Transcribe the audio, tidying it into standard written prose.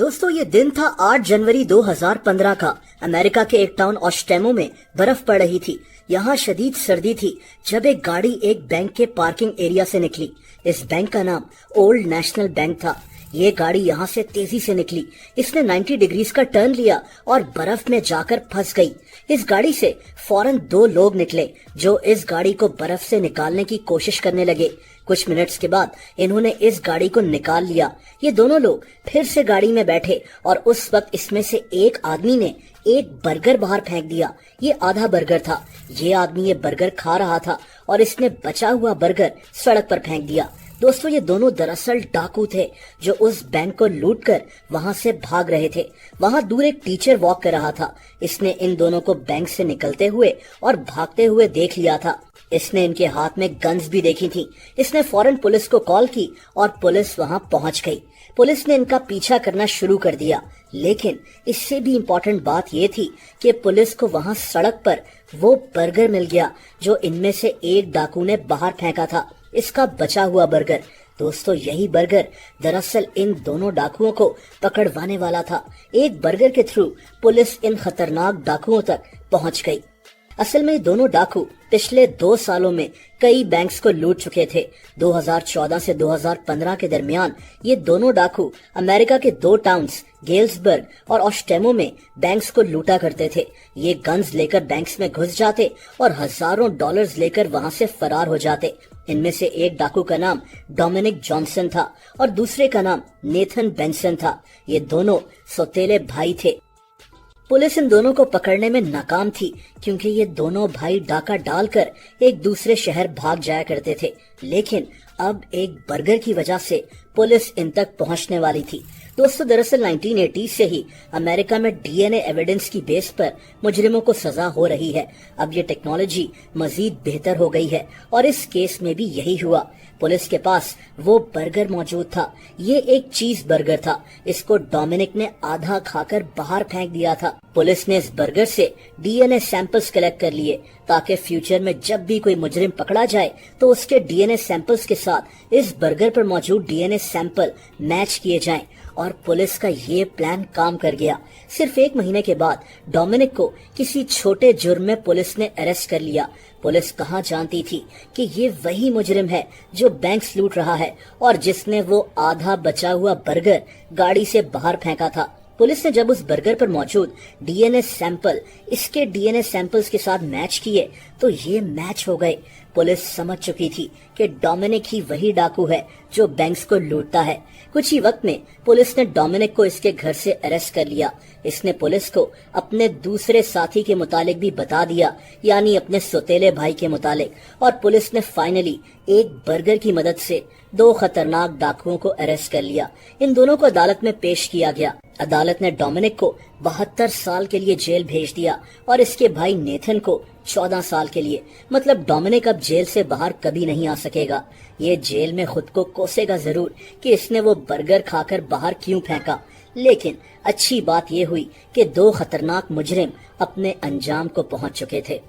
दोस्तों ये दिन था 8 जनवरी 2015 का। अमेरिका के एक टाउन ऑस्टेमो में बर्फ पड़ रही थी। यहाँ शदीद सर्दी थी जब एक गाड़ी एक बैंक के पार्किंग एरिया से निकली। इस बैंक का नाम ओल्ड नेशनल बैंक था। ये गाड़ी यहाँ से तेजी से निकली। इसने 90 डिग्रीज का टर्न लिया और बर्फ में जाकर फंस गई। इस गाड़ी से फौरन 2 लोग निकले जो इस गाड़ी को बर्फ से निकालने की कोशिश करने लगे। कुछ मिनट्स के बाद इन्होंने इस गाड़ी को निकाल लिया। ये दोनों लोग फिर से गाड़ी में बैठे और उस वक्त इसमें से एक आदमी ने एक बर्गर बाहर फेंक दिया। ये आधा बर्गर था। ये आदमी ये बर्गर खा रहा था और इसने बचा हुआ बर्गर सड़क पर फेंक दिया। दोस्तों ये दोनों दरअसल डाकू थे जो उस बैंक को लूटकर वहां से भाग रहे थे। वहां दूर एक टीचर वॉक कर रहा था। इसने इन दोनों को बैंक से निकलते हुए और भागते हुए देख लिया था। इसने इनके हाथ में गन्स भी देखी थी। इसने फौरन पुलिस को कॉल की और पुलिस वहां पहुंच गई। पुलिस ने इनका पीछा करना शुरू कर दिया, लेकिन इससे भी इम्पोर्टेंट बात ये थी कि पुलिस को वहां सड़क पर वो बर्गर मिल गया जो इनमें से एक डाकू ने बाहर फेंका था। इसका बचा हुआ बर्गर। दोस्तों यही बर्गर दरअसल इन दोनों डाकुओं को पकड़वाने वाला था। एक बर्गर के थ्रू पुलिस इन खतरनाक डाकुओं तक पहुंच गई। असल में ये दोनों डाकू पिछले 2 सालों में कई बैंक्स को लूट चुके थे। 2014 से 2015 के दरमियान ये दोनों डाकू अमेरिका के 2 टाउन्स गेल्सबर्ग और ऑस्टेमो में बैंक्स को लूटा करते थे। ये गन्स लेकर बैंक्स में घुस जाते और हजारों डॉलर्स लेकर वहां से फरार हो जाते। इनमें से एक डाकू का नाम डोमिनिक जॉनसन था और दूसरे का नाम नेथन बेंसन था। ये दोनों सौतेले भाई थे। पुलिस इन दोनों को पकड़ने में नाकाम थी क्योंकि ये दोनों भाई डाका डालकर एक दूसरे शहर भाग जाया करते थे। लेकिन अब एक बर्गर की वजह से पुलिस इन तक पहुंचने वाली थी। दोस्तों दरअसल 1980 से ही अमेरिका में डीएनए एविडेंस की बेस पर मुजरिमों को सजा हो रही है। अब ये टेक्नोलॉजी मजीद बेहतर हो गई है और इस केस में भी यही हुआ। पुलिस के पास वो बर्गर मौजूद था। ये एक चीज बर्गर था। इसको डोमिनिक ने आधा खाकर बाहर फेंक दिया था। पुलिस ने इस बर्गर से डीएनए सैंपल्स कलेक्ट कर लिए ताकि फ्यूचर में जब भी कोई मुजरिम पकड़ा जाए तो उसके डीएनए सैंपल्स के साथ इस बर्गर पर मौजूद डीएनए सैंपल मैच किए जाएं। और पुलिस का ये प्लान काम कर गया। सिर्फ 1 महीने के बाद डोमिनिक को किसी छोटे जुर्म में पुलिस ने अरेस्ट कर लिया। पुलिस कहाँ जानती थी कि ये वही मुजरिम है जो बैंक्स लूट रहा है और जिसने वो आधा बचा हुआ बर्गर गाड़ी से बाहर फेंका था। पुलिस ने जब उस बर्गर पर मौजूद डीएनए सैंपल इसके डीएनए सैंपल्स के साथ मैच किए तो ये मैच हो गए। पुलिस समझ चुकी थी कि डोमिनिक ही वही डाकू है जो बैंक्स को लूटता है। कुछ ही वक्त में पुलिस ने डोमिनिक को इसके घर से अरेस्ट कर लिया। इसने पुलिस को अपने दूसरे साथी के मुतालिक भी बता दिया, यानी अपने सौतेले भाई के मुतालिक। और पुलिस ने फाइनली एक बर्गर की मदद से 2 खतरनाक डाकुओं को अरेस्ट कर लिया। इन दोनों को अदालत में पेश किया गया। अदालत ने डोमिनिक को 72 साल के लिए जेल भेज दिया और इसके भाई नेथन को 14 साल के लिए। मतलब डोमिनिक अब जेल से बाहर कभी नहीं आ सकेगा। ये जेल में खुद को कोसेगा जरूर कि इसने वो बर्गर खाकर बाहर क्यों फेंका। लेकिन अच्छी बात ये हुई कि 2 खतरनाक मुजरिम अपने अंजाम को पहुंच चुके थे।